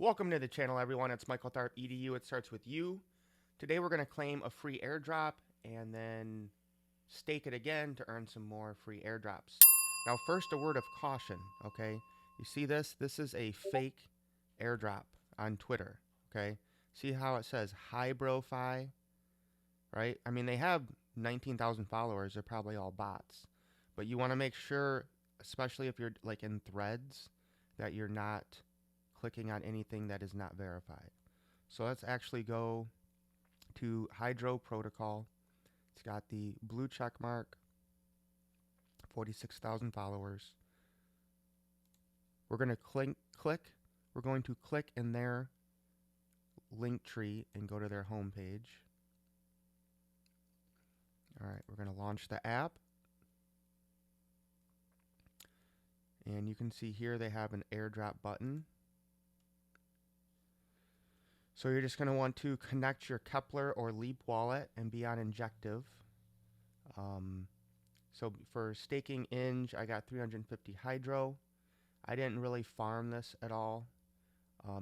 Welcome to the channel, everyone. It's Michael Tharp, EDU. It starts with you. Today we're going to claim a free airdrop and then stake it again to earn some more free airdrops. Now, first, a word of caution, okay? You see this? This is a fake airdrop on Twitter, okay? See how it says Hybrofi, right? I mean, they have 19,000 followers. They're probably all bots. But you want to make sure, especially if you're like in threads, that you're not clicking on anything that is not verified. So let's actually go to Hydro Protocol. It's got the blue check mark, 46,000 followers. We're going to we're going to click in their link tree and go to their home page. All right, we're going to launch the app. And you can see here they have an airdrop button. So you're just going to want to connect your Kepler or Leap wallet and be on Injective. So for staking Inge, I got 350 Hydro. I didn't really farm this at all.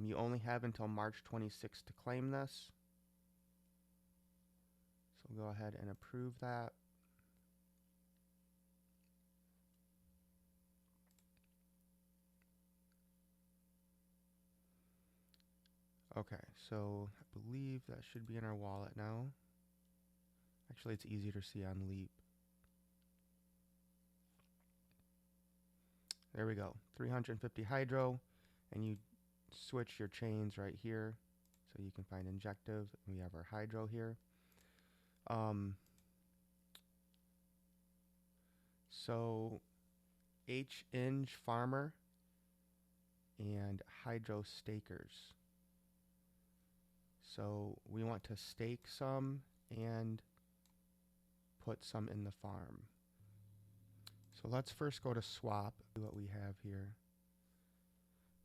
You only have until March 26th to claim this. So we'll go ahead and approve that. Okay, so I believe that should be in our wallet now. Actually, it's easier to see on Leap. There we go, 350 Hydro, and you switch your chains right here, so you can find Injective. We have our Hydro here. So H-Inge Farmer and Hydro Stakers. So we want to stake some and put some in the farm. So let's first go to swap, see what we have here.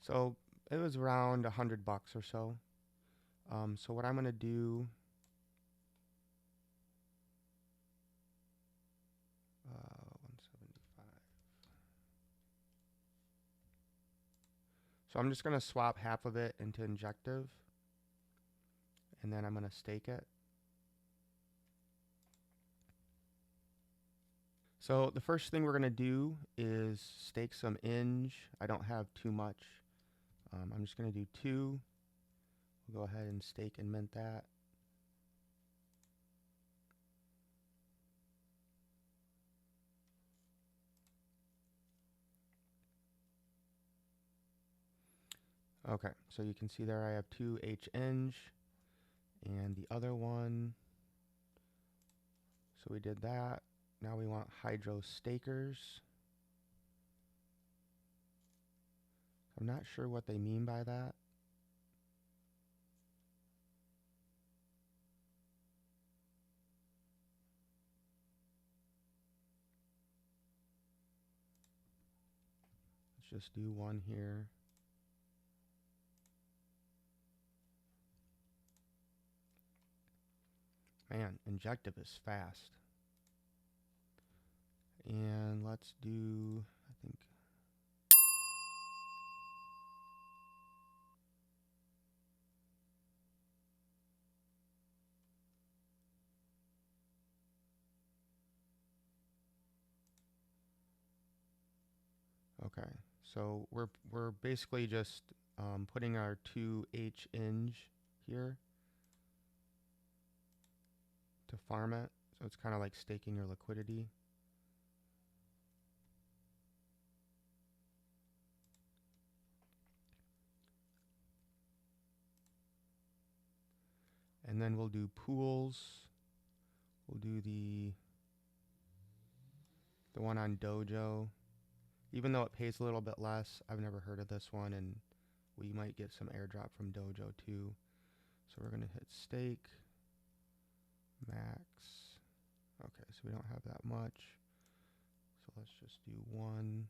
So it was around $100 or so. So what I'm going to do, 175. So I'm just going to swap half of it into Injective, and then I'm going to stake it. So the first thing we're going to do is stake some Inge. I don't have too much. I'm just going to do 2. We'll go ahead and stake and mint that. Okay, so you can see there I have 2 H-Inge and the other one. So we did that. Now we want Hydro Stakers. I'm not sure what they mean by that. Let's just do 1 here. Man, Injective is fast. And let's do, I think, okay. So we're basically just putting our 2 H-Inge here to farm it. So it's kind of like staking your liquidity. And then we'll do pools. We'll do the one on Dojo. Even though it pays a little bit less, I've never heard of this one, and we might get some airdrop from Dojo too. So we're going to hit stake, max. Okay, so we don't have that much. So let's just do 1.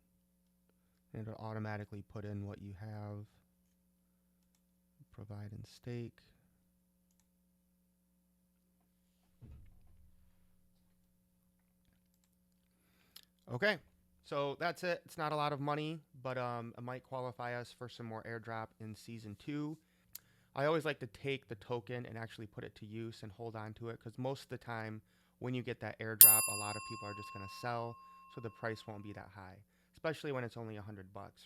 And it'll automatically put in what you have. Provide and stake. Okay, So that's it. It's not a lot of money, but it might qualify us for some more airdrop in season 2. I always like to take the token and actually put it to use and hold on to it, because most of the time when you get that airdrop, a lot of people are just going to sell, so the price won't be that high, especially when it's only $100,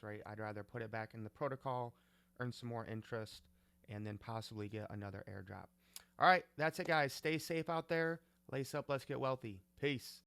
right? I'd rather put it back in the protocol, earn some more interest, and then possibly get another airdrop. All right, that's it, guys. Stay safe out there. Lace up. Let's get wealthy. Peace.